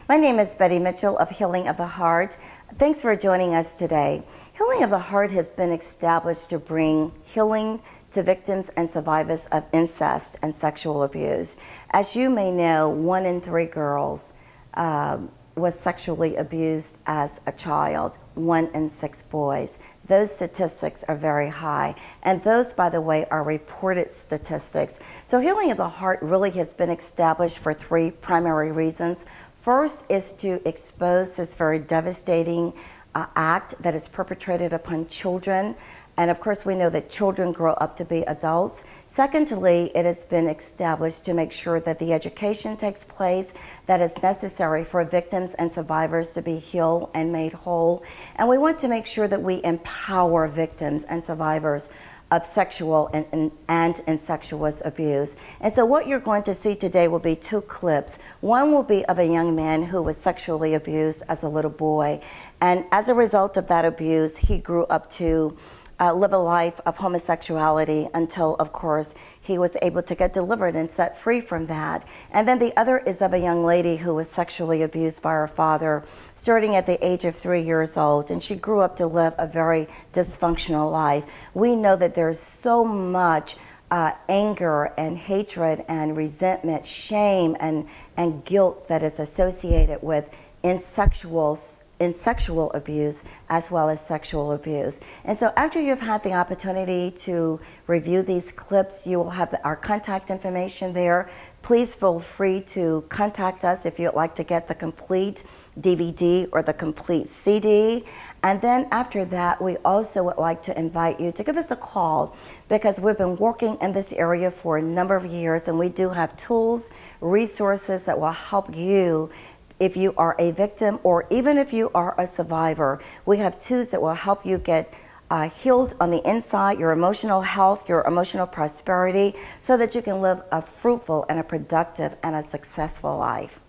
My name is Betty Mitchell of Healing of the Heart. Thanks for joining us today. Healing of the Heart has been established to bring healing to victims and survivors of incest and sexual abuse. As you may know, 1 in 3 girls was sexually abused as a child, 1 in 6 boys. Those statistics are very high, and those, by the way, are reported statistics. So Healing of the Heart really has been established for 3 primary reasons. First is to expose this very devastating act that is perpetrated upon children. And of course, we know that children grow up to be adults. Secondly, it has been established to make sure that the education takes place that is necessary for victims and survivors to be healed and made whole. And we want to make sure that we empower victims and survivors of sexual and incestuous abuse. And so what you're going to see today will be 2 clips. One will be of a young man who was sexually abused as a little boy. And as a result of that abuse, he grew up to live a life of homosexuality until, of course, he was able to get delivered and set free from that. And then the other is of a young lady who was sexually abused by her father, starting at the age of 3 years old, and she grew up to live a very dysfunctional life. We know that there's so much anger and hatred and resentment, shame and guilt that is associated with in sexual abuse as well as sexual abuse. And so after you've had the opportunity to review these clips, you will have our contact information there. Please feel free to contact us if you'd like to get the complete DVD or the complete CD. And then after that, we also would like to invite you to give us a call, because we've been working in this area for a number of years, and we do have tools, resources that will help you if you are a victim or even if you are a survivor. We have tools that will help you get healed on the inside, your emotional health, your emotional prosperity, so that you can live a fruitful and a productive and a successful life.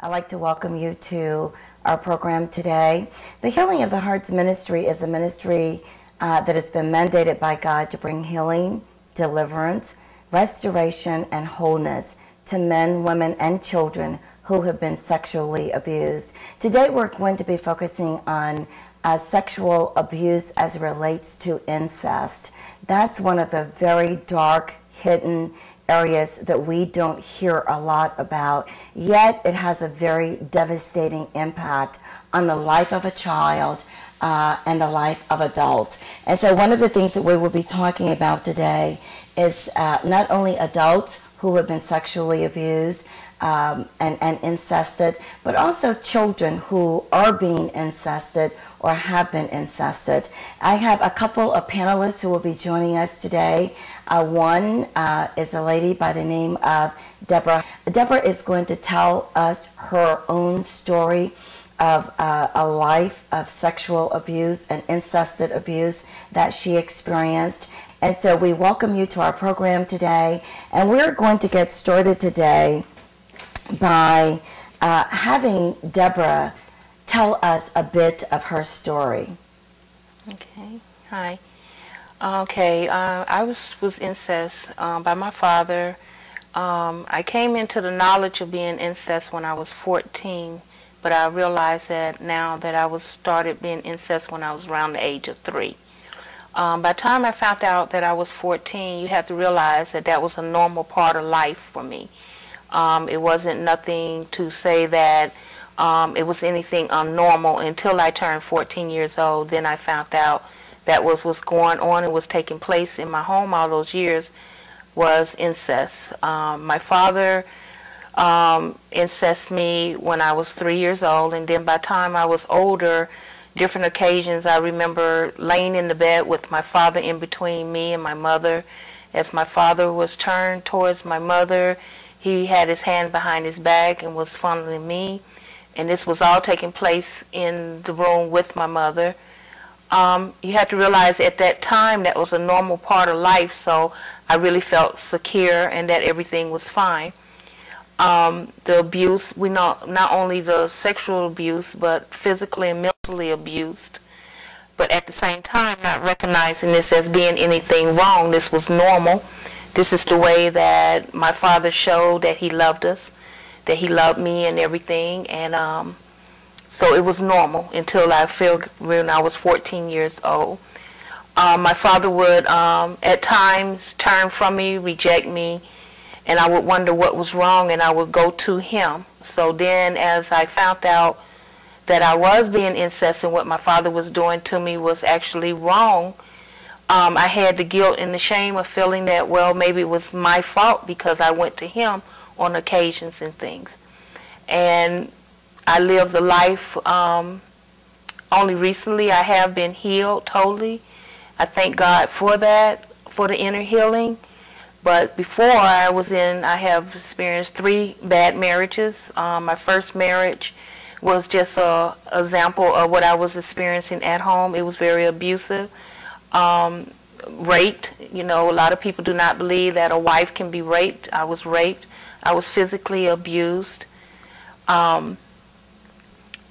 I'd like to welcome you to our program today. The Healing of the Heart's ministry is a ministry that has been mandated by God to bring healing, deliverance, restoration, and wholeness to men, women, and children who have been sexually abused. Today we're going to be focusing on sexual abuse as it relates to incest. That's one of the very dark, hidden areas that we don't hear a lot about, yet it has a very devastating impact on the life of a child and the life of adults. And so one of the things that we will be talking about today is not only adults who have been sexually abused and incested, but also children who are being incested or have been incested. I have a couple of panelists who will be joining us today. One is a lady by the name of Debra. Debra is going to tell us her own story of a life of sexual abuse and incested abuse that she experienced. And so we welcome you to our program today, and we're going to get started today by having Debra tell us a bit of her story. Okay. Hi. Okay. I was incest by my father. I came into the knowledge of being incest when I was 14, but I realized that now that I started being incest when I was around the age of 3. By the time I found out that I was 14, you have to realize that that was a normal part of life for me. It wasn't nothing to say that it was anything abnormal until I turned 14 years old. Then I found out that was what's going on and was taking place in my home all those years was incest. My father incested me when I was 3 years old, and then by the time I was older, different occasions I remember laying in the bed with my father in between me and my mother. As my father was turned towards my mother, he had his hand behind his back and was fondling me, and this was all taking place in the room with my mother. You have to realize at that time that was a normal part of life, so I really felt secure and that everything was fine. The abuse, we know not only the sexual abuse, but physically and mentally abused. But at the same time, not recognizing this as being anything wrong. This was normal. This is the way that my father showed that he loved us. that he loved me and everything, and so it was normal until I felt when I was 14 years old. My father would at times turn from me, reject me, and I would wonder what was wrong, and I would go to him. So then as I found out that I was being incest and what my father was doing to me was actually wrong, I had the guilt and the shame of feeling that, well, maybe it was my fault because I went to him on occasions and things. And I lived the life, only recently I have been healed totally. I thank God for that, for the inner healing. But before I have experienced 3 bad marriages. My first marriage was just an example of what I was experiencing at home. It was very abusive. Raped. You know, a lot of people do not believe that a wife can be raped. I was raped. I was physically abused. And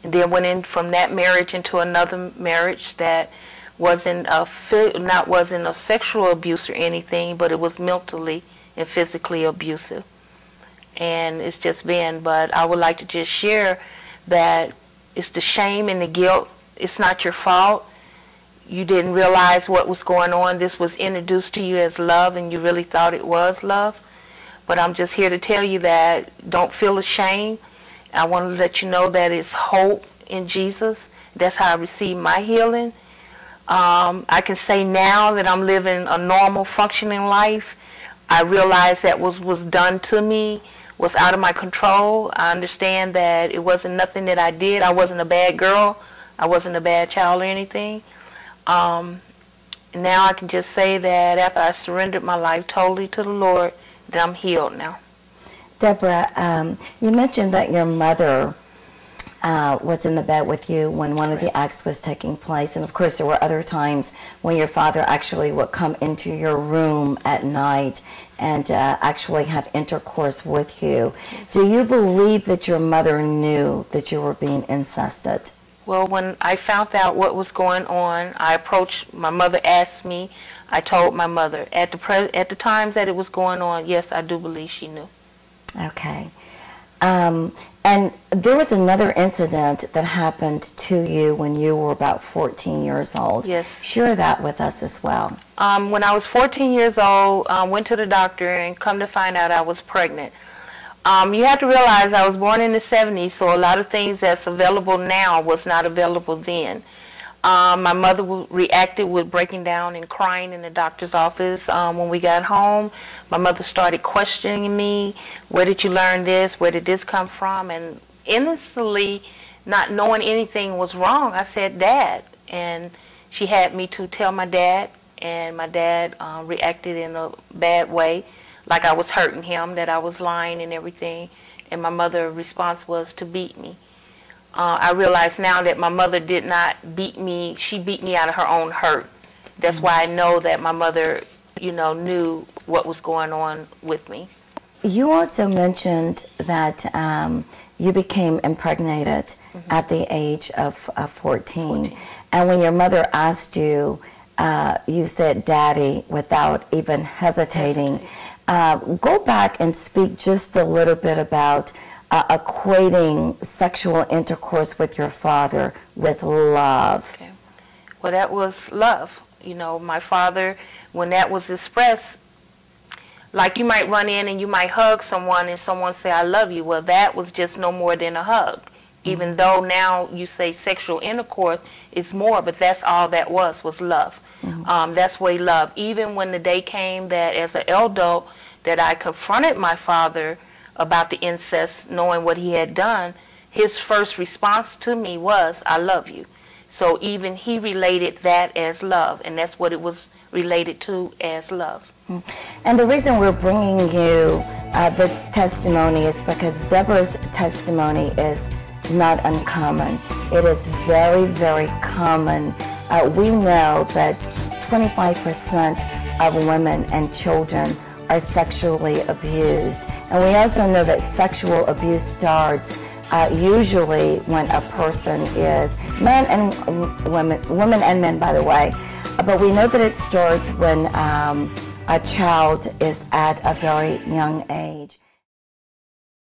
then went in from that marriage into another marriage that wasn't a sexual abuse or anything, but it was mentally and physically abusive. And it's just been, but I would like to just share that it's the shame and the guilt. It's not your fault. You didn't realize what was going on. This was introduced to you as love, and you really thought it was love. But I'm just here to tell you that don't feel ashamed. I want to let you know that it's hope in Jesus. That's how I received my healing. I can say now that I'm living a normal, functioning life. I realize that what was done to me was out of my control. I understand that it wasn't nothing that I did. I wasn't a bad girl. I wasn't a bad child or anything. Now I can just say that after I surrendered my life totally to the Lord, that I'm healed now. Debra, you mentioned that your mother was in the bed with you when one of the acts was taking place, and of course there were other times when your father actually would come into your room at night and actually have intercourse with you. Do you believe that your mother knew that you were being incested? Well, when I found out what was going on, I approached, my mother asked me, I told my mother. At the times that it was going on, yes, I do believe she knew. Okay. And there was another incident that happened to you when you were about 14 years old. Yes. Share that with us as well. When I was 14 years old, went to the doctor and come to find out I was pregnant. You have to realize I was born in the 70s, so a lot of things that's available now was not available then. My mother reacted with breaking down and crying in the doctor's office. When we got home, my mother started questioning me. Where did you learn this? Where did this come from? And innocently, not knowing anything was wrong, I said, Dad. And she had me to tell my dad, and my dad reacted in a bad way, like I was hurting him, that I was lying and everything. And my mother's response was to beat me. I realize now that my mother did not beat me. She beat me out of her own hurt. That's why I know that my mother, you know, knew what was going on with me. You also mentioned that you became impregnated at the age of 14. And when your mother asked you, you said Daddy without even hesitating. Go back and speak just a little bit about equating sexual intercourse with your father with love. Okay. Well, that was love. You know, my father, when that was expressed, like you might run in and you might hug someone and someone say, I love you. Well, that was just no more than a hug. Even though now you say sexual intercourse is more, but that's all that was love. That's way love. Even when the day came that as an adult that I confronted my father about the incest, knowing what he had done, his first response to me was, I love you. So even he related that as love, and that's what it was related to as love. And the reason we're bringing you this testimony is because Debra's testimony is not uncommon. It is very, very common. We know that 25% of women and children are sexually abused. And we also know that sexual abuse starts usually when a person is, men and women and men, by the way, but we know that it starts when a child is at a very young age.